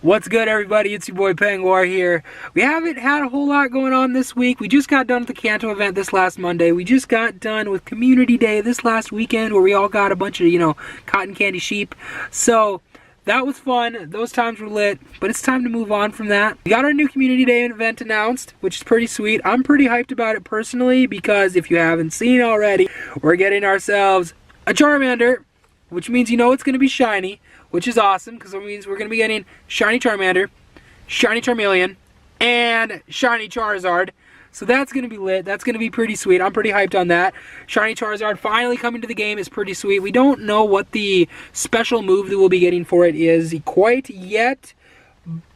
What's good, everybody? It's your boy Penguar here. We haven't had a whole lot going on this week. We just got done with the Kanto event this last Monday. We just got done with Community Day this last weekend where we all got a bunch of, cotton candy sheep. So that was fun. Those times were lit, but it's time to move on from that. We got our new Community Day event announced, which is pretty sweet. I'm pretty hyped about it personally because if you haven't seen already, we're getting ourselves a Charmander, which means it's going to be shiny, which is awesome because it means we're going to be getting shiny Charmander, shiny Charmeleon, and shiny Charizard. So that's going to be lit. That's going to be pretty sweet. I'm pretty hyped on that. Shiny Charizard finally coming to the game is pretty sweet. We don't know what the special move that we'll be getting for it is quite yet,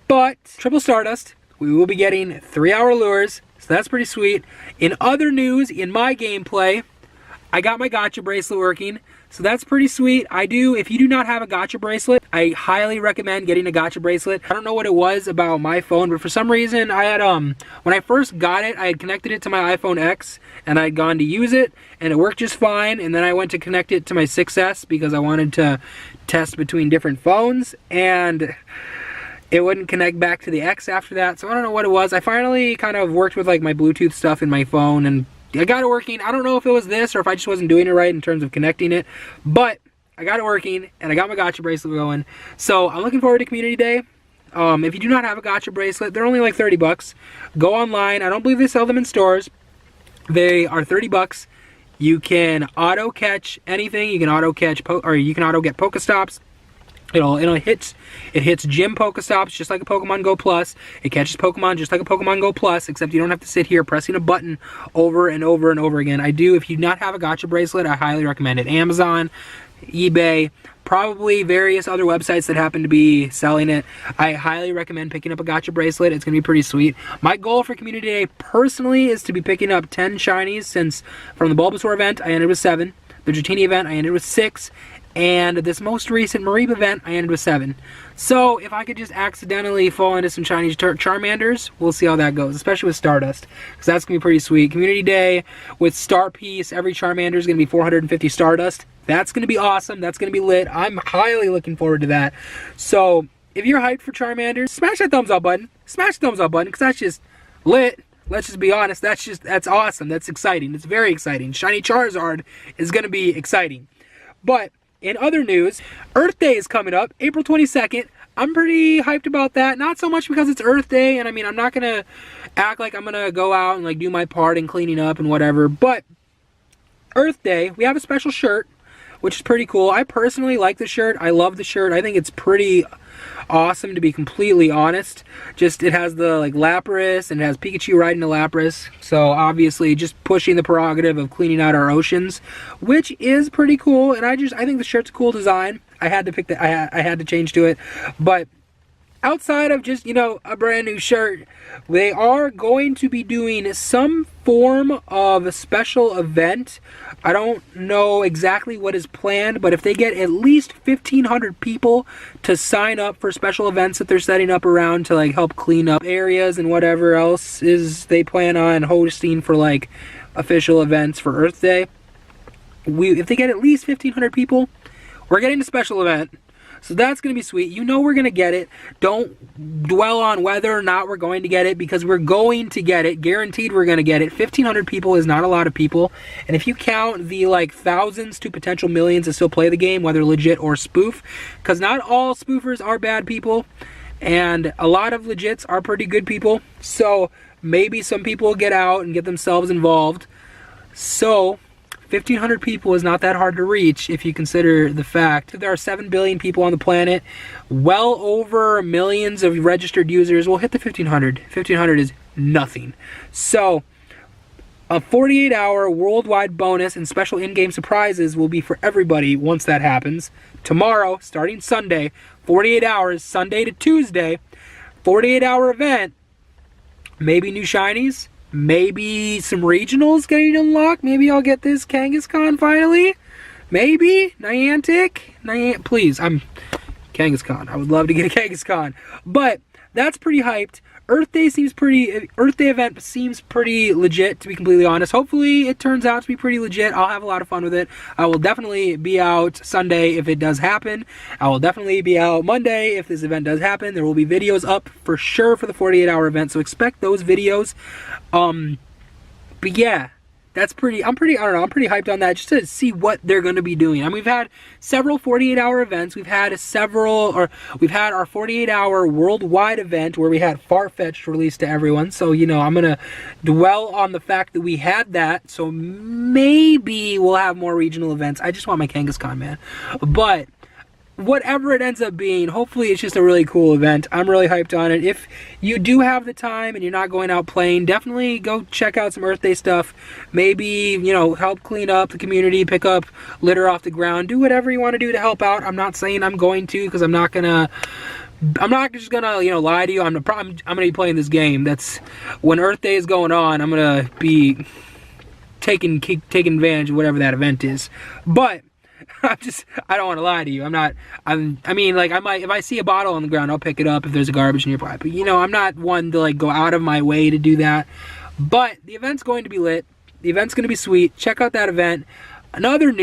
but Triple Stardust, we will be getting 3-hour lures, so that's pretty sweet. In other news, in my gameplay, I got my gotcha bracelet working, so that's pretty sweet. If you do not have a gotcha bracelet, I highly recommend getting a gotcha bracelet. I don't know what it was about my phone, but for some reason I had, when I first got it, I had connected it to my iPhone X, and I had gone to use it, and it worked just fine, and then I went to connect it to my 6S because I wanted to test between different phones, and it wouldn't connect back to the X after that, so I don't know what it was. I finally kind of worked with like my Bluetooth stuff in my phone, and I got it working. I don't know if it was this or if I just wasn't doing it right in terms of connecting it, but I got it working and I got my gotcha bracelet going. So I'm looking forward to Community Day. If you do not have a gotcha bracelet, they're only like 30 bucks. Go online. I don't believe they sell them in stores. They are 30 bucks. You can auto catch anything. You can auto catch you can auto get Pokestops. It hits gym Pokestops just like a Pokemon Go Plus. It catches Pokemon just like a Pokemon Go Plus, except you don't have to sit here pressing a button over and over and over again. If you do not have a gotcha bracelet, I highly recommend it. Amazon, eBay, probably various other websites that happen to be selling it. I highly recommend picking up a gotcha bracelet. It's going to be pretty sweet. My goal for Community Day personally is to be picking up 10 shinies, since from the Bulbasaur event I ended with 7, the Dratini event I ended with 6, and this most recent Mareep event, I ended with 7. So if I could just accidentally fall into some Chinese Charmanders, we'll see how that goes, especially with Stardust, because that's going to be pretty sweet. Community Day with Star Piece, every Charmander is going to be 450 Stardust. That's going to be awesome. That's going to be lit. I'm highly looking forward to that. So if you're hyped for Charmanders, smash that thumbs up button. Smash the thumbs up button, because that's just lit. Let's just be honest. That's awesome. That's exciting. It's very exciting. Shiny Charizard is going to be exciting. But in other news, Earth Day is coming up, April 22nd. I'm pretty hyped about that. Not so much because it's Earth Day, and I'm not going to act like I'm going to go out and do my part in cleaning up and whatever, but Earth Day, we have a special shirt, which is pretty cool. I personally like the shirt. I love the shirt. I think it's pretty awesome, to be completely honest. Just, it has the Lapras, and it has Pikachu riding a Lapras, so obviously just pushing the prerogative of cleaning out our oceans, which is pretty cool. And I think the shirt's a cool design. I had to pick that. I had to change to it. But outside of just a brand new shirt, they are going to be doing some form of a special event. I don't know exactly what is planned, but if they get at least 1,500 people to sign up for special events that they're setting up around to help clean up areas and whatever else is they plan on hosting for official events for Earth Day, if they get at least 1,500 people, we're getting a special event. So that's going to be sweet. We're going to get it. Don't dwell on whether or not we're going to get it, because we're going to get it. Guaranteed we're going to get it. 1,500 people is not a lot of people. And if you count the thousands to potential millions that still play the game, whether legit or spoof, because not all spoofers are bad people, and a lot of legits are pretty good people. So maybe some people get out and get themselves involved. So 1,500 people is not that hard to reach if you consider the fact that there are 7 billion people on the planet. Well over millions of registered users will hit the 1,500. 1,500 is nothing. So a 48-hour worldwide bonus and special in-game surprises will be for everybody once that happens. Tomorrow, starting Sunday, 48 hours, Sunday to Tuesday, 48-hour event. Maybe new shinies. Maybe some regionals getting unlocked. Maybe I'll get this Kangaskhan finally. Maybe. Niantic. Please, I'm Kangaskhan. I would love to get a Kangaskhan. But that's pretty hyped. Earth Day event seems pretty legit, to be completely honest. Hopefully it turns out to be pretty legit. I'll have a lot of fun with it. I will definitely be out Sunday if it does happen. I will definitely be out Monday if this event does happen. There will be videos up for sure for the 48-hour event, so expect those videos. But yeah, I'm pretty hyped on that, just to see what they're going to be doing. I mean, we've had several 48-hour events. We've had our 48-hour worldwide event where we had Farfetch'd released to everyone. So, you know, I'm going to dwell on the fact that we had that. So maybe we'll have more regional events. I just want my Kangaskhan, man. But whatever it ends up being, hopefully it's just a really cool event. I'm really hyped on it. If you do have the time and you're not going out playing, definitely go check out some Earth Day stuff. Maybe, you know, help clean up the community, pick up litter off the ground, do whatever you want to do to help out. I'm not saying I'm going to, because I'm not just gonna, you know, lie to you. I'm gonna be playing this game. That's when Earth Day is going on. I'm gonna be taking advantage of whatever that event is. But I don't want to lie to you. I mean, like, I might, if I see a bottle on the ground, I'll pick it up if there's a garbage nearby. But, you know, I'm not one to, like, go out of my way to do that. But the event's going to be lit. The event's going to be sweet. Check out that event. Other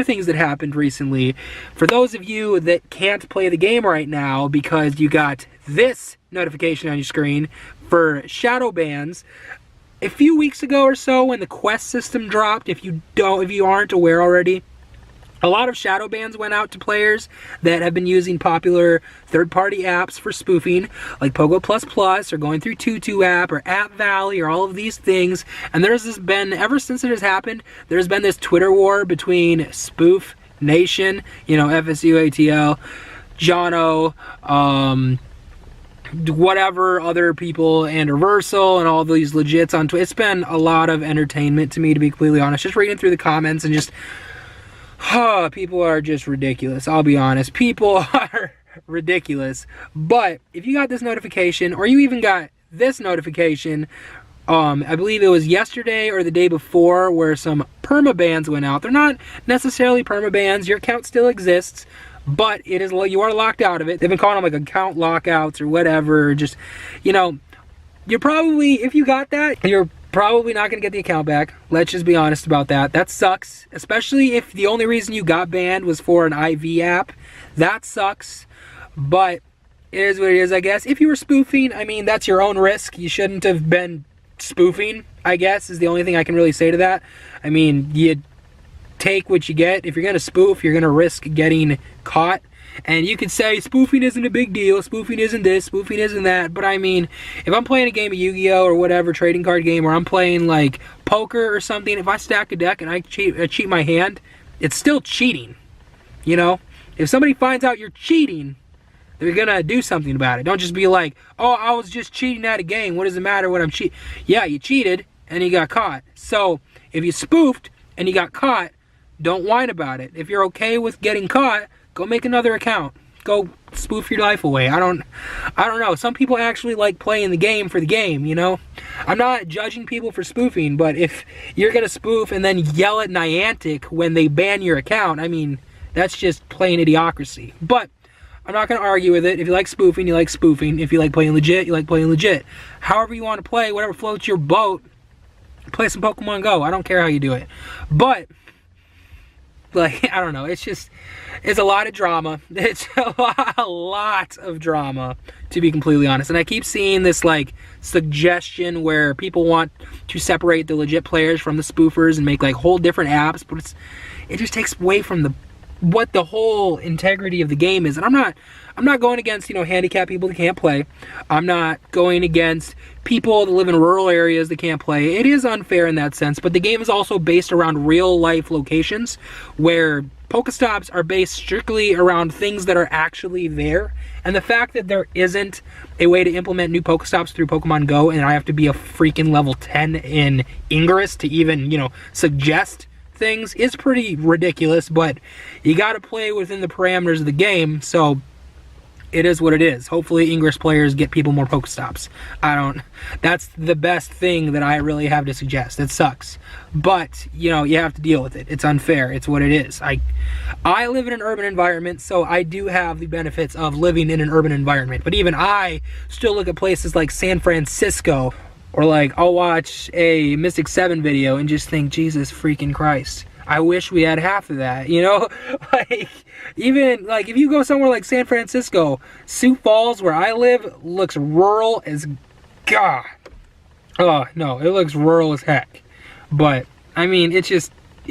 things that happened recently, for those of you that can't play the game right now because you got this notification on your screen for shadow bans, a few weeks ago or so when the quest system dropped, if you aren't aware already, a lot of shadow bans went out to players that have been using popular third-party apps for spoofing, like Pogo++, or going through Tutu app, or App Valley, or all of these things. And there's been, ever since it has happened, there's been this Twitter war between Spoof Nation, you know, FSUATL, Jono, whatever other people, and Reversal, and all these legits on Twitter. It's been a lot of entertainment to me, to be completely honest. Just reading through the comments and just... people are just ridiculous. I'll be honest. People are ridiculous. But if you got this notification, or you even got this notification, I believe it was yesterday or the day before, where some permabans went out. They're not necessarily permabans. Your account still exists, but it is, you are locked out of it. They've been calling them like account lockouts or whatever. Just, you know, you're probably, if you got that, you're probably not going to get the account back. Let's just be honest about that. That sucks, especially if the only reason you got banned was for an IV app. That sucks, but it is what it is, I guess. If you were spoofing, I mean, that's your own risk. You shouldn't have been spoofing, I guess, is the only thing I can really say to that. I mean, you take what you get. If you're going to spoof, you're going to risk getting caught. And you could say spoofing isn't a big deal, spoofing isn't this, spoofing isn't that, but I mean, if I'm playing a game of Yu-Gi-Oh! Or whatever, trading card game, or I'm playing like poker or something, if I stack a deck and I cheat my hand, it's still cheating, you know? If somebody finds out you're cheating, they're gonna do something about it. Don't just be like, oh, I was just cheating at a game, what does it matter what I'm cheating? Yeah, you cheated and you got caught. So, if you spoofed and you got caught, don't whine about it. If you're okay with getting caught, go make another account. Go spoof your life away. I don't know. Some people actually like playing the game for the game, you know? I'm not judging people for spoofing, but if you're going to spoof and then yell at Niantic when they ban your account, I mean, that's just plain idiocracy. But I'm not going to argue with it. If you like spoofing, you like spoofing. If you like playing legit, you like playing legit. However you want to play, whatever floats your boat, play some Pokemon Go. I don't care how you do it. But, like, I don't know. It's just... it's a lot of drama. It's a lot of drama, to be completely honest. And I keep seeing this, like, suggestion where people want to separate the legit players from the spoofers and make, like, whole different apps. But it just takes away from what the whole integrity of the game is. And I'm not going against, you know, handicapped people that can't play. I'm not going against people that live in rural areas that can't play. It is unfair in that sense, but the game is also based around real life locations where Pokestops are based strictly around things that are actually there. And the fact that there isn't a way to implement new Pokestops through Pokemon Go, and I have to be a freaking level 10 in Ingress to even, you know, suggest things, is pretty ridiculous. But you got to play within the parameters of the game. So it is what it is. Hopefully English players get people more Pokestops. That's the best thing that I really have to suggest. It sucks. But, you know, you have to deal with it. It's unfair. It's what it is. I live in an urban environment, so I do have the benefits of living in an urban environment. But even I still look at places like San Francisco, or like I'll watch a Mystic 7 video and just think, Jesus freaking Christ. I wish we had half of that, you know? Like, even, like, if you go somewhere like San Francisco, Sioux Falls, where I live, looks rural as God. Oh, no, it looks rural as heck. But, I mean, it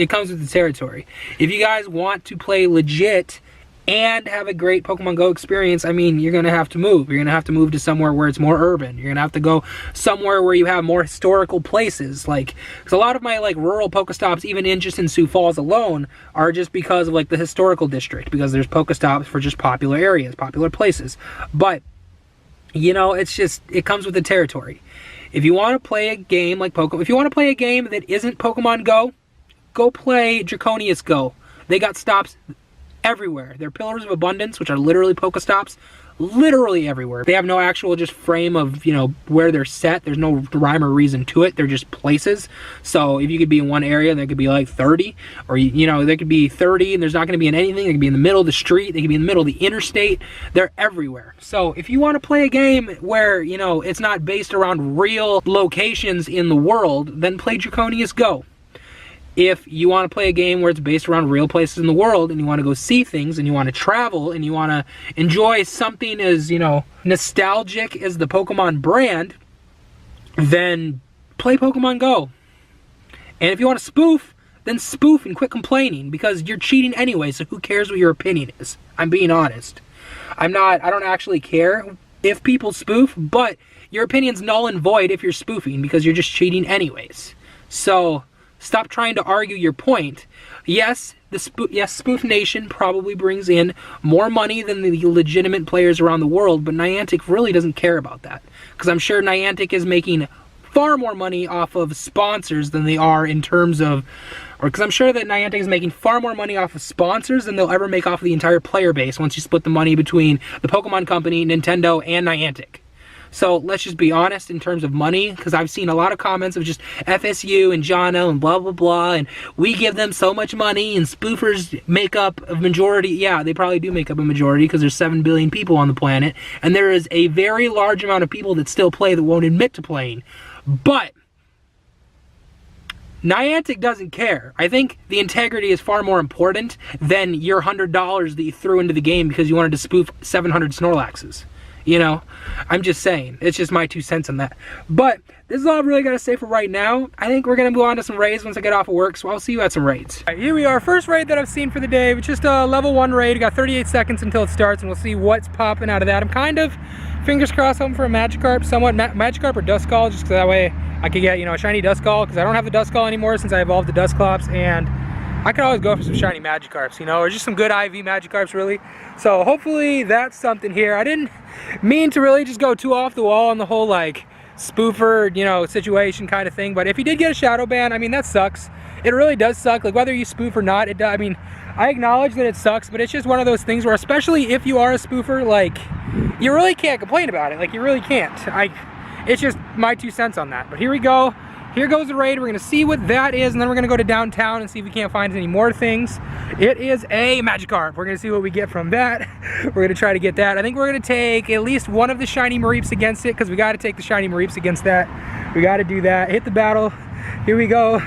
comes with the territory. If you guys want to play legit and have a great Pokemon Go experience, I mean, you're going to have to move. You're going to have to move to somewhere where it's more urban. You're going to have to go somewhere where you have more historical places. Like, because a lot of my, like, rural Pokestops, even just in Sioux Falls alone, are just because of, like, the historical district. Because there's Pokestops for just popular areas, popular places. But, you know, it comes with the territory. If you want to play a game like Pokemon, if you want to play a game that isn't Pokemon Go, go play Draconius Go. They got stops everywhere. They're pillars of abundance, which are literally Pokestops, literally everywhere. They have no actual just frame of, you know, where they're set. There's no rhyme or reason to it. They're just places. So if you could be in one area, there could be like 30, or, you know, there could be 30 and there's not going to be in anything. They could be in the middle of the street. They could be in the middle of the interstate. They're everywhere. So if you want to play a game where, you know, it's not based around real locations in the world, then play Draconius Go. If you want to play a game where it's based around real places in the world and you want to go see things and you want to travel and you want to enjoy something as, you know, nostalgic as the Pokemon brand, then play Pokemon Go. And if you want to spoof, then spoof and quit complaining, because you're cheating anyway, so who cares what your opinion is? I'm being honest. I don't actually care if people spoof, but your opinion's null and void if you're spoofing, because you're just cheating anyways. So stop trying to argue your point. Yes, Spoof Nation probably brings in more money than the legitimate players around the world, but Niantic really doesn't care about that. Because I'm sure Niantic is making far more money off of sponsors than they are in terms of, or because I'm sure that Niantic is making far more money off of sponsors than they'll ever make off of the entire player base once you split the money between the Pokemon Company, Nintendo, and Niantic. So let's just be honest in terms of money, because I've seen a lot of comments of just FSU and Jono and blah, blah, blah, and we give them so much money and spoofers make up a majority. Yeah, they probably do make up a majority because there's 7 billion people on the planet, and there is a very large amount of people that still play that won't admit to playing. But Niantic doesn't care. I think the integrity is far more important than your $100 that you threw into the game because you wanted to spoof 700 Snorlaxes. You know, I'm just saying. It's just my 2 cents on that. But this is all I've really got to say for right now. I think we're going to move on to some raids once I get off of work, so I'll see you at some raids. All right, here we are. First raid that I've seen for the day. It's just a level 1 raid. We got 38 seconds until it starts, and we'll see what's popping out of that. I'm kind of, fingers crossed, hoping for a Magikarp, somewhat. Magikarp or Duskull, just so that way I could get, you know, a shiny Duskull, because I don't have the Duskull anymore since I evolved the Dusclops, and I could always go for some shiny Magikarps, you know, or just some good IV Magikarps, really. So hopefully that's something here. I didn't mean to really just go too off the wall on the whole, like, spoofer, you know, situation kind of thing. But if you did get a shadow ban, I mean, that sucks. It really does suck. Like, whether you spoof or not, it does. I mean, I acknowledge that it sucks, but it's just one of those things where, especially if you are a spoofer, like, you really can't complain about it. Like, you really can't. It's just my 2 cents on that. But here we go. Here goes the raid. We're going to see what that is, and then we're going to go to downtown and see if we can't find any more things. It is a Magikarp. We're going to see what we get from that. We're going to try to get that. I think we're going to take at least one of the shiny Mareeps against it, because we got to take the shiny Mareeps against that. We got to do that. Hit the battle. Here we go.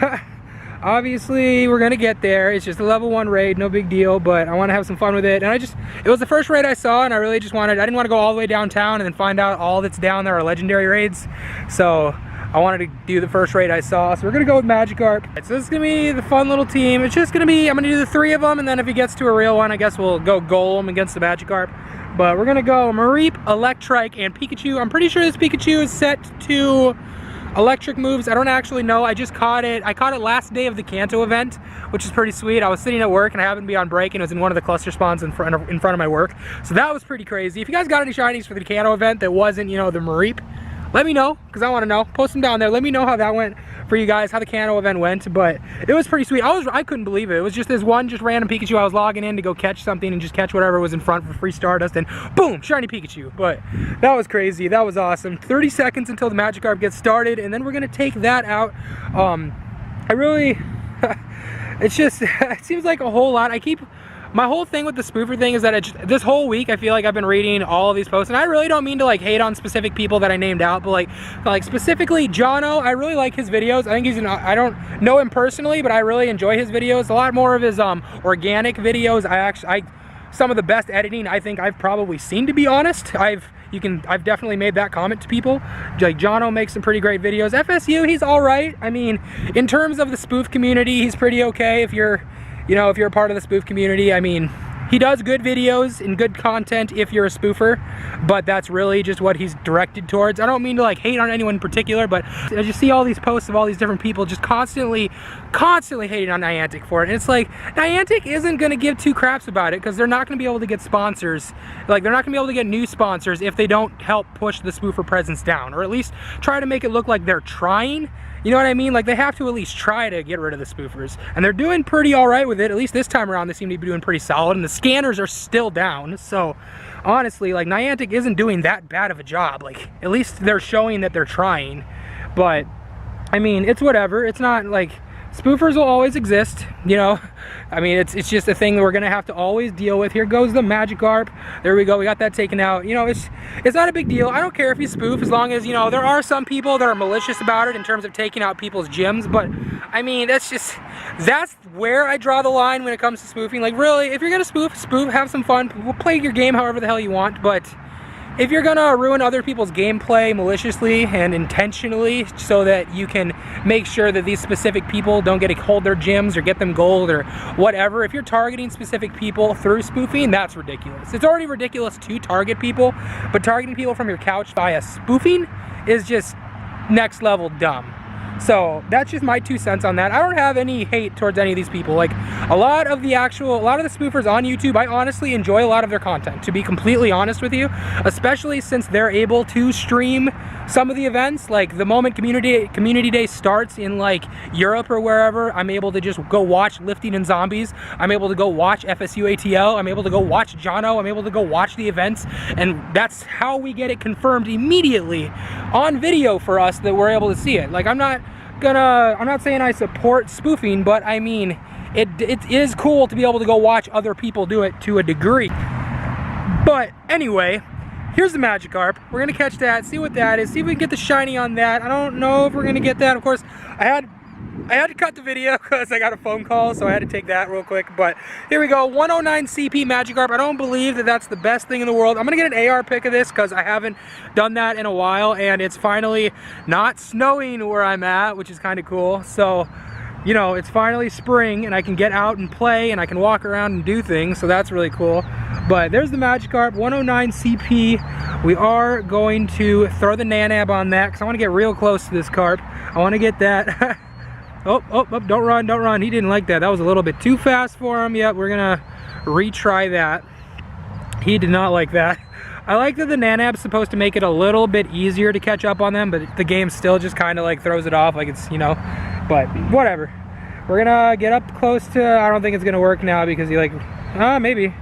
Obviously, we're going to get there. It's just a level 1 raid, no big deal, but I want to have some fun with it. And it was the first raid I saw, and I really just I didn't want to go all the way downtown and then find out all that's down there are legendary raids. So I wanted to do the first raid I saw, so we're going to go with Magikarp. Right, so this is going to be the fun little team. It's just going to be, I'm going to do the 3 of them, and then if he gets to a real one, I guess we'll go Golem against the Magikarp. But we're going to go Mareep, Electrike, and Pikachu. I'm pretty sure this Pikachu is set to electric moves. I don't actually know. I just caught it. I caught it last day of the Kanto event, which is pretty sweet. I was sitting at work, and I happened to be on break, and it was in one of the cluster spawns in front of my work. So that was pretty crazy. If you guys got any shinies for the Kanto event that wasn't, you know, the Mareep, let me know, because I want to know. Post them down there. Let me know how that went. for you guys how the Kanto event went, but it was pretty sweet. I couldn't believe it. It was just this one just random Pikachu. I was logging in to go catch something and just catch whatever was in front for free Stardust, and boom, shiny Pikachu. But that was crazy. That was awesome. 30 seconds until the Magikarp gets started, and then we're gonna take that out. I really, it's just, it seems like a whole lot. My whole thing with the spoofer thing is that this whole week I feel like I've been reading all of these posts, and I really don't mean to like hate on specific people that I named out, but like specifically Jono, I really like his videos. I think I don't know him personally, but I really enjoy his videos. A lot more of his organic videos. Some of the best editing I think I've probably seen, to be honest. I've definitely made that comment to people. Like Jono makes some pretty great videos. FSU, he's all right. I mean, in terms of the spoof community, he's pretty okay if you're a part of the spoof community. I mean, he does good videos and good content if you're a spoofer, but that's really just what he's directed towards. I don't mean to like hate on anyone in particular, but I just see all these posts of all these different people just constantly hating on Niantic for it. And it's like, Niantic isn't gonna give two craps about it, because they're not gonna be able to get sponsors. Like, they're not gonna be able to get new sponsors if they don't help push the spoofer presence down, or at least try to make it look like they're trying. You know what I mean? Like, they have to at least try to get rid of the spoofers. And they're doing pretty alright with it. At least this time around, they seem to be doing pretty solid. And the scanners are still down. So, honestly, like, Niantic isn't doing that bad of a job. Like, at least they're showing that they're trying. But, I mean, it's whatever. It's not, like, spoofers will always exist, you know. I mean, it's just a thing that we're gonna have to always deal with. Here goes the Magikarp. There we go, we got that taken out. You know, it's not a big deal. I don't care if you spoof, as long as, you know, there are some people that are malicious about it in terms of taking out people's gyms, but I mean, that's where I draw the line when it comes to spoofing. Like, really, if you're gonna spoof, have some fun, play your game however the hell you want, but if you're gonna ruin other people's gameplay maliciously and intentionally so that you can make sure that these specific people don't get to hold their gyms or get them gold or whatever, if you're targeting specific people through spoofing, that's ridiculous. It's already ridiculous to target people, but targeting people from your couch via spoofing is just next level dumb. So that's just my 2 cents on that. I don't have any hate towards any of these people. Like, a lot of the spoofers on YouTube, I honestly enjoy a lot of their content, to be completely honest with you, especially since they're able to stream some of the events. Like, the moment community day starts in like Europe or wherever, I'm able to just go watch Lifting and Zombies. I'm able to go watch FSU ATL. I'm able to go watch Jono. I'm able to go watch the events, and that's how we get it confirmed immediately on video for us that we're able to see it. Like, I'm not saying I support spoofing, but I mean, it is cool to be able to go watch other people do it to a degree. But anyway, here's the Magikarp. We're gonna catch that, see what that is, see if we can get the shiny on that. I don't know if we're gonna get that. Of course, I had to cut the video because I got a phone call, so I had to take that real quick. But here we go, 109 CP Magikarp. I don't believe that that's the best thing in the world. I'm gonna get an AR pic of this because I haven't done that in a while, and it's finally not snowing where I'm at, which is kind of cool. So, you know, it's finally spring, and I can get out and play, and I can walk around and do things, so that's really cool. But there's the Magikarp, 109 CP. We are going to throw the Nanab on that because I want to get real close to this carp. I want to get that. Oh, don't run. He didn't like that. That was a little bit too fast for him. Yep, we're gonna retry that. He did not like that. I like that the Nanab's supposed to make it a little bit easier to catch up on them, but the game still just kind of like throws it off, like it's, you know, but whatever. We're gonna get up close to, I don't think it's gonna work now because he like, maybe.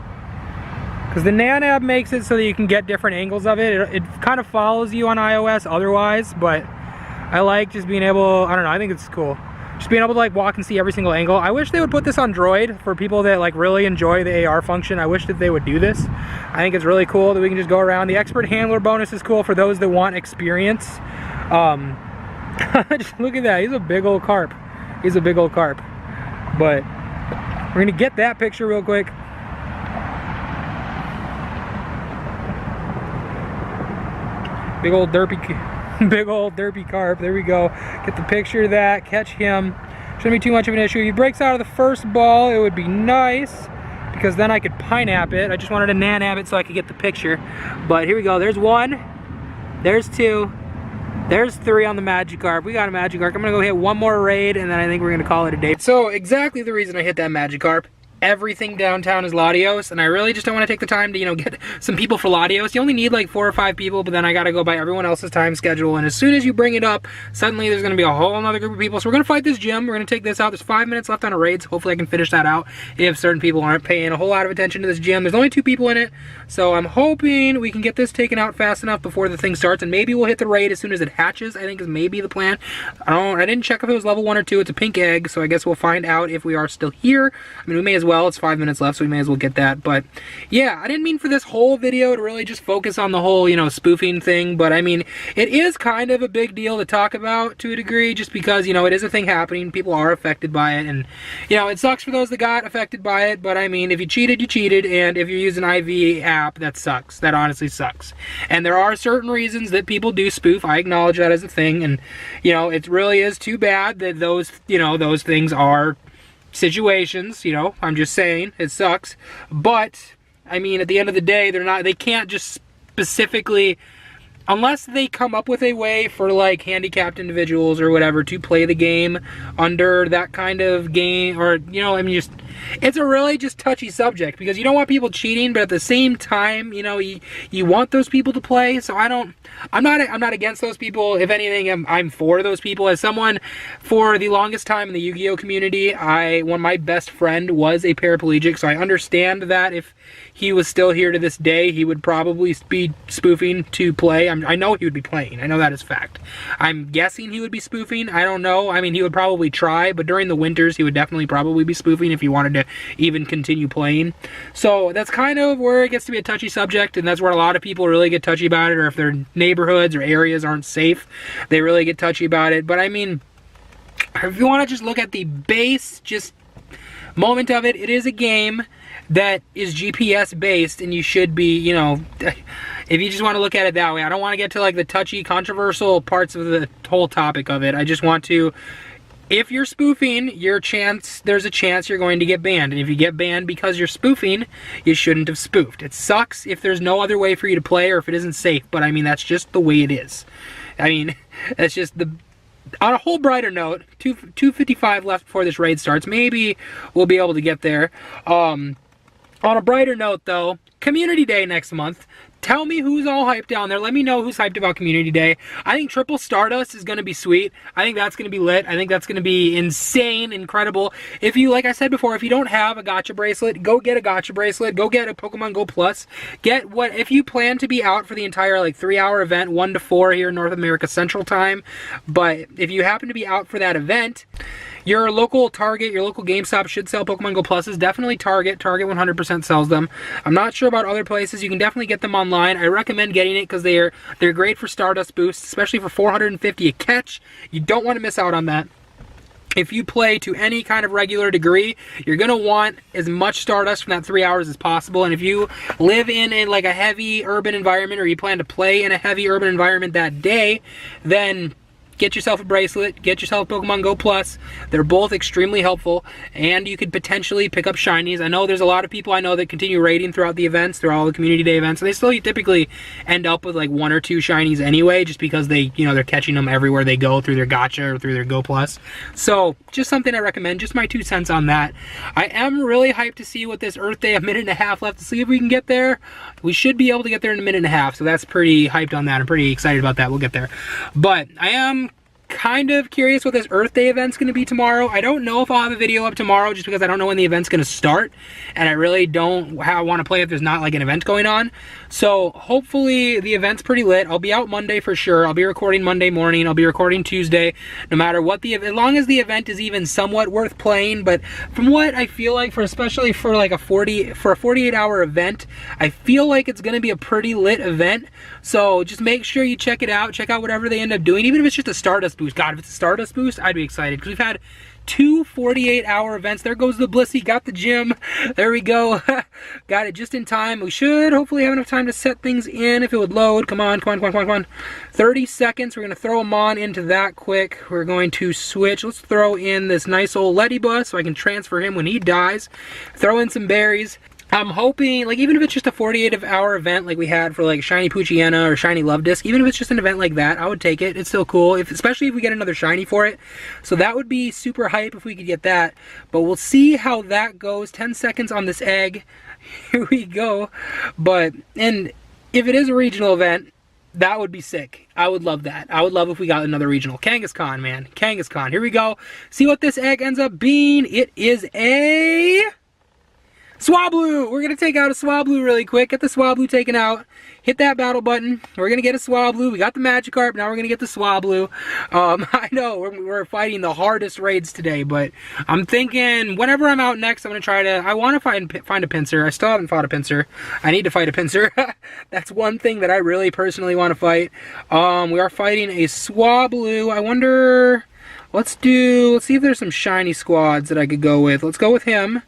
Because the Nanab makes it so that you can get different angles of it. It kind of follows you on iOS otherwise, but I like just being able, I don't know, I think it's cool. Just being able to like walk and see every single angle. I wish they would put this on Droid for people that like really enjoy the AR function. I wish that they would do this. I think it's really cool that we can just go around. The expert handler bonus is cool for those that want experience. Just look at that, he's a big old carp. He's a big old carp. But we're gonna get that picture real quick. Big old derpy carp. There we go. Get the picture of that, catch him. Shouldn't be too much of an issue. If he breaks out of the first ball, it would be nice, because then I could pineap it. I just wanted to nanab it so I could get the picture. But here we go. There's one, there's two, there's three on the Magikarp. We got a Magikarp. I'm gonna go hit one more raid, and then I think we're gonna call it a day. So exactly the reason I hit that Magikarp, everything downtown is Latios, and I really just don't want to take the time to, you know, get some people for Latios. You only need like 4 or 5 people, but then I gotta go by everyone else's time schedule, and as soon as you bring it up, suddenly there's gonna be a whole other group of people. So we're gonna fight this gym, we're gonna take this out. There's 5 minutes left on a raid, so hopefully I can finish that out if certain people aren't paying a whole lot of attention to this gym. There's only 2 people in it, so I'm hoping we can get this taken out fast enough before the thing starts, and maybe we'll hit the raid as soon as it hatches, I think is maybe the plan. I didn't check if it was level 1 or 2. It's a pink egg, so I guess we'll find out if we are still here. I mean, we may as well. It's 5 minutes left, so we may as well get that. But yeah, I didn't mean for this whole video to really just focus on the whole, you know, spoofing thing, but I mean, it is kind of a big deal to talk about to a degree, just because, you know, it is a thing happening. People are affected by it, and, you know, it sucks for those that got affected by it, but I mean, if you cheated, you cheated, and if you use an IV app, that sucks. That honestly sucks. And there are certain reasons that people do spoof. I acknowledge that as a thing, and, you know, it really is too bad that those, you know, those things are situations, you know. I'm just saying, it sucks. But, I mean, at the end of the day, they can't just specifically, unless they come up with a way for like handicapped individuals or whatever to play the game under that kind of game, or, you know, I mean, just, it's a really just touchy subject, because you don't want people cheating, but at the same time, you know, you want those people to play. So I'm not against those people. If anything, I'm for those people. As someone for the longest time in the Yu-Gi-Oh community, my best friend was a paraplegic, so I understand that if he was still here to this day, he would probably be spoofing to play. I know he would be playing. I know that is fact. I'm guessing he would be spoofing. I don't know. I mean, he would probably try, but during the winters, he would definitely probably be spoofing if he wanted to even continue playing. So that's kind of where it gets to be a touchy subject, and that's where a lot of people really get touchy about it, or if their neighborhoods or areas aren't safe, they really get touchy about it. But I mean, if you want to just look at the base, just moment of it, it is a game that is GPS based, and you should be, you know, if you just want to look at it that way. I don't want to get to like the touchy, controversial parts of the whole topic of it. I just want to, if you're spoofing, there's a chance you're going to get banned. And if you get banned because you're spoofing, you shouldn't have spoofed. It sucks if there's no other way for you to play, or if it isn't safe, but I mean, that's just the way it is. I mean, that's just the... On a whole brighter note, 2:55 left before this raid starts. Maybe we'll be able to get there. On a brighter note, though, Community Day next month. Tell me who's all hyped down there. Let me know who's hyped about Community Day. I think Triple Stardust is going to be sweet. I think that's going to be lit. I think that's going to be insane, incredible. If you, like I said before, if you don't have a gacha bracelet, go get a gacha bracelet. Go get a Pokemon Go Plus. Get what, if you plan to be out for the entire like 3-hour event, 1 to 4 here in North America Central Time. But if you happen to be out for that event, your local Target, your local GameStop should sell Pokemon Go Pluses. Definitely Target. Target 100% sells them. I'm not sure about other places. You can definitely get them online. I recommend getting it because they're great for Stardust boosts, especially for 450 a catch. You don't want to miss out on that. If you play to any kind of regular degree, you're going to want as much Stardust from that 3 hours as possible. And if you live in like a heavy urban environment, or you plan to play in a heavy urban environment that day, then get yourself a bracelet, get yourself a Pokemon Go Plus. They're both extremely helpful, and you could potentially pick up shinies. I know there's a lot of people I know that continue raiding throughout the events, through all the Community Day events, and they still typically end up with like 1 or 2 shinies anyway, just because they, you know, they're catching them everywhere they go through their gacha or through their Go Plus. So just something I recommend, just my 2 cents on that. I am really hyped to see what this Earth Day, a minute and a half left to see if we can get there. We should be able to get there in a minute and a half, so that's pretty hyped on that. I'm pretty excited about that. We'll get there. But I am kind of curious what this Earth Day event's going to be tomorrow. I don't know if I'll have a video up tomorrow, just because I don't know when the event's going to start, and I really don't want to play if there's not like an event going on. So hopefully the event's pretty lit. I'll be out Monday for sure. I'll be recording Monday morning. I'll be recording Tuesday, no matter what as long as the event is even somewhat worth playing. But from what I feel like, especially for like a 48-hour event, I feel like it's going to be a pretty lit event. So just make sure you check it out. Check out whatever they end up doing, even if it's just a Stardust boost. God, if it's a Stardust boost, I'd be excited, because we've had 2 48-hour events. There goes the Blissey. Got the gym. There we go. Got it just in time. We should hopefully have enough time to set things in if it would load. Come on, come on, come on, come on, come on. 30 seconds. We're going to throw them on into that quick. We're going to switch. Let's throw in this nice old Ledybus so I can transfer him when he dies. Throw in some berries. I'm hoping, like, even if it's just a 48-hour event like we had for, like, Shiny Poochyena or Shiny Love Disc, even if it's just an event like that, I would take it. It's still cool, especially if we get another Shiny for it. So that would be super hype if we could get that. But we'll see how that goes. 10 seconds on this egg. Here we go. And if it is a regional event, that would be sick. I would love that. I would love if we got another regional. Kangaskhan, man. Kangaskhan. Here we go. See what this egg ends up being. It is a Swablu! We're going to take out a Swablu really quick. Get the Swablu taken out. Hit that battle button. We're going to get a Swablu. We got the Magikarp. Now we're going to get the Swablu. I know we're fighting the hardest raids today, but I'm thinking whenever I'm out next, I'm going to try to... I want to find a Pinsir. I still haven't fought a Pinsir. I need to fight a Pinsir. That's one thing that I really personally want to fight. We are fighting a Swablu. I wonder... Let's see if there's some shiny squads that I could go with. Let's go with him.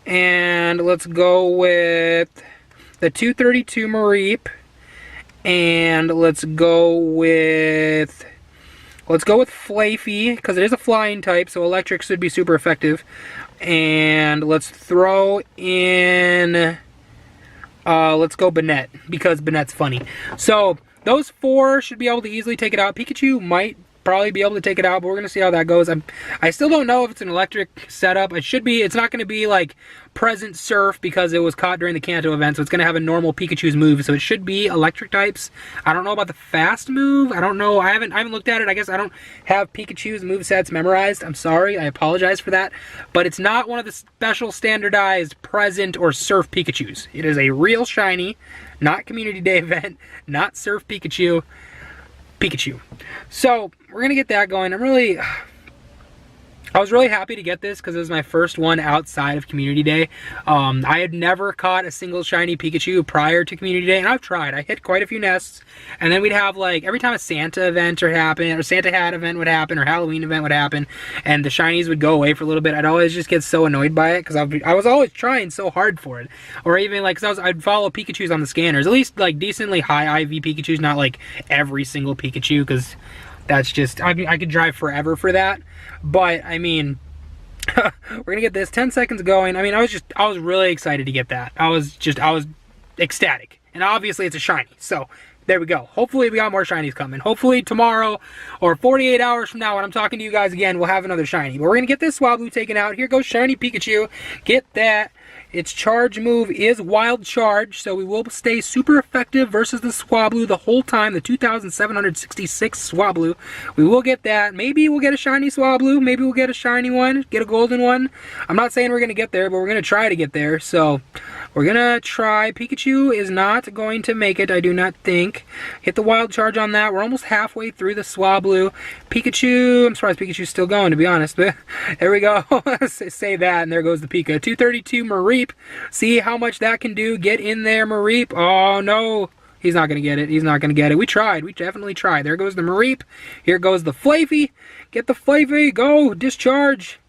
And let's go with the 232 Mareep. And let's go with Flafey, because it is a flying type, so electric should be super effective. And let's throw in, let's go Banette, because Banette's funny. So those 4 should be able to easily take it out. Pikachu might probably be able to take it out, but we're going to see how that goes. I still don't know if it's an electric setup. It should be. It's not going to be like present surf because it was caught during the Kanto event, so it's going to have a normal Pikachu's move, so it should be electric types. I don't know about the fast move. I don't know. I haven't looked at it. I guess I don't have Pikachu's movesets memorized. I'm sorry. I apologize for that. But it's not one of the special standardized present or surf Pikachus. It is a real shiny, not community day event, not surf Pikachu. So we're gonna get that going. I was really happy to get this because it was my first one outside of Community Day. I had never caught a single shiny Pikachu prior to Community Day, and I've tried. I hit quite a few nests, and then we'd have, like, every time a Santa event would happen, or Santa Hat event would happen, or Halloween event would happen, and the shinies would go away for a little bit, I'd always just get so annoyed by it because I was always trying so hard for it. Or even, like, because I'd follow Pikachus on the scanners, at least, like, decently high IV Pikachus, not, like, every single Pikachu, because that's just, I could drive forever for that. But, I mean, we're going to get this 10 seconds going. I mean, I was really excited to get that. I was ecstatic. And obviously it's a shiny. So, there we go. Hopefully we got more shinies coming. Hopefully tomorrow or 48 hours from now when I'm talking to you guys again, we'll have another shiny. But we're going to get this Swablu taken out. Here goes shiny Pikachu. Get that. Its charge move is Wild Charge, so we will stay super effective versus the Swablu the whole time, the 2,766 Swablu. We will get that. Maybe we'll get a shiny Swablu. Maybe we'll get a shiny one, get a golden one. I'm not saying we're going to get there, but we're going to try to get there. So we're going to try. Pikachu is not going to make it, I do not think. Hit the Wild Charge on that. We're almost halfway through the Swablu. Pikachu, I'm surprised Pikachu's still going, to be honest. But there we go. Say that, and there goes the Pika. 232 Mareep. See how much that can do. Get in there, Mareep. Oh, no. He's not going to get it. He's not going to get it. We tried. We definitely tried. There goes the Mareep. Here goes the Flafey. Get the Flafey. Go. Discharge.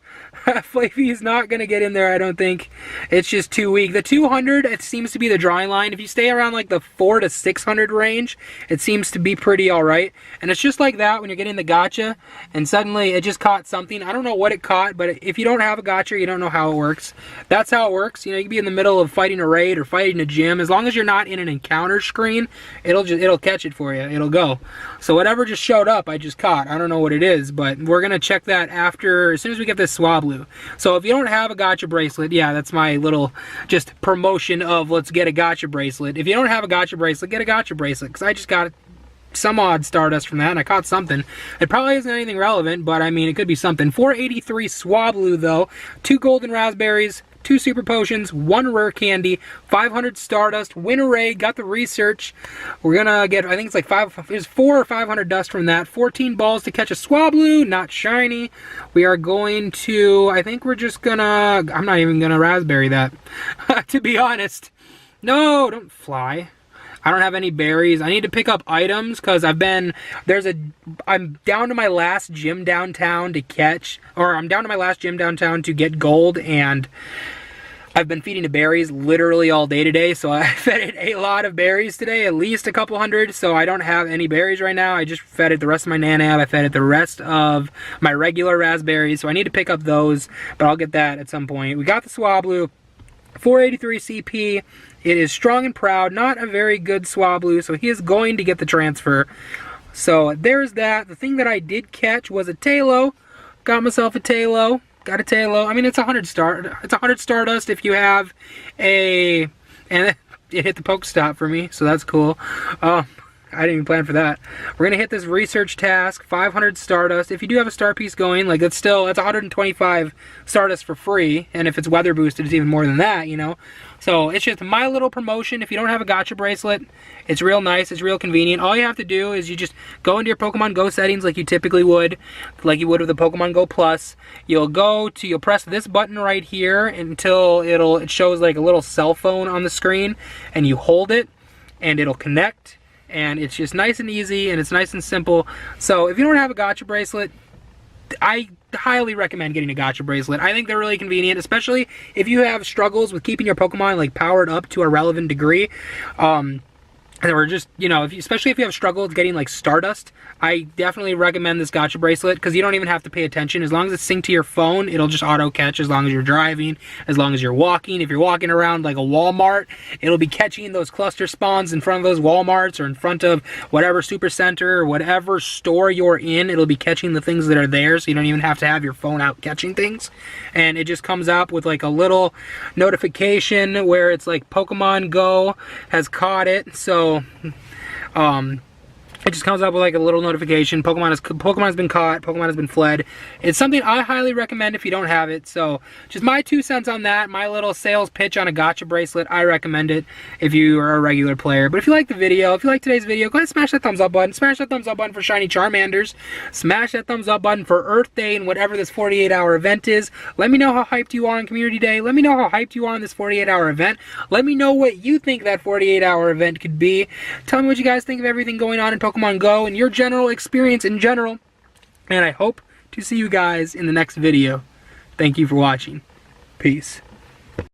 Flafey is not going to get in there, I don't think. It's just too weak. The 200, it seems to be the drawing line. If you stay around like the 400 to 600 range, it seems to be pretty alright. And it's just like that when you're getting the gacha, and suddenly it just caught something. I don't know what it caught, but if you don't have a gacha, you don't know how it works. That's how it works. You know, you can be in the middle of fighting a raid or fighting a gym. As long as you're not in an encounter screen, it'll catch it for you. It'll go. So whatever just showed up, I just caught. I don't know what it is, but we're going to check that after, as soon as we get this Swablu. So if you don't have a gacha bracelet, yeah, that's my little just promotion of let's get a gacha bracelet. If you don't have a gacha bracelet, get a gacha bracelet, because I just got some odd Stardust from that, and I caught something. It probably isn't anything relevant, but I mean, it could be something. 483 Swablu, though. 2 golden raspberries, 2 super potions, 1 rare candy, 500 Stardust, win a raid, got the research. We're gonna get, I think it's like 4 or 500 dust from that. 14 balls to catch a Swablu, not shiny. We are going to, I think we're just gonna, I'm not even gonna raspberry that, to be honest. No, don't fly. I don't have any berries. I need to pick up items because I'm down to my last gym downtown to catch, or I'm down to my last gym downtown to get gold, and I've been feeding it berries literally all day today, so I fed it a lot of berries today, at least a couple hundred, so I don't have any berries right now. I just fed it the rest of my Nanab. I fed it the rest of my regular raspberries, so I need to pick up those, but I'll get that at some point. We got the Swablu. 483 CP. It is strong and proud, not a very good Swablu, so he is going to get the transfer. So there's that. The thing that I did catch was a Tailo. Got myself a Tailo. Got a Tailo. I mean, it's 100 star. It's 100 Stardust if you have a, and it hit the Pokestop for me, so that's cool. I didn't even plan for that. We're gonna hit this research task, 500 Stardust. If you do have a star piece going, like that's 125 Stardust for free, and if it's weather boosted, it's even more than that, you know. So it's just my little promotion. If you don't have a gacha bracelet, it's real nice, it's real convenient. All you have to do is you just go into your Pokemon Go settings like you typically would, like you would with the Pokemon Go Plus. You'll press this button right here until it shows like a little cell phone on the screen, and you hold it, and it'll connect. And it's just nice and easy, and it's nice and simple. So if you don't have a gacha bracelet, I highly recommend getting a gacha bracelet. I think they're really convenient, especially if you have struggles with keeping your Pokemon like powered up to a relevant degree. Or just, you know, especially if you have struggles getting like Stardust, I definitely recommend this gacha bracelet because you don't even have to pay attention. As long as it's synced to your phone, it'll just auto catch as long as you're driving, as long as you're walking. If you're walking around like a Walmart, it'll be catching those cluster spawns in front of those Walmarts or in front of whatever super center or whatever store you're in. It'll be catching the things that are there, so you don't even have to have your phone out catching things. And it just comes up with like a little notification where it's like Pokemon Go has caught it. So it just comes up with like a little notification. Pokemon has been caught. Pokemon has been fled. It's something I highly recommend if you don't have it. So just my 2 cents on that. My little sales pitch on a gacha bracelet. I recommend it if you are a regular player. But if you like the video, if you like today's video, go ahead and smash that thumbs up button. Smash that thumbs up button for shiny Charmanders. Smash that thumbs up button for Earth Day and whatever this 48-hour event is. Let me know how hyped you are on Community Day. Let me know how hyped you are on this 48-hour event. Let me know what you think that 48-hour event could be. Tell me what you guys think of everything going on in Pokemon Go and your general experience in general. And I hope to see you guys in the next video. Thank you for watching. Peace.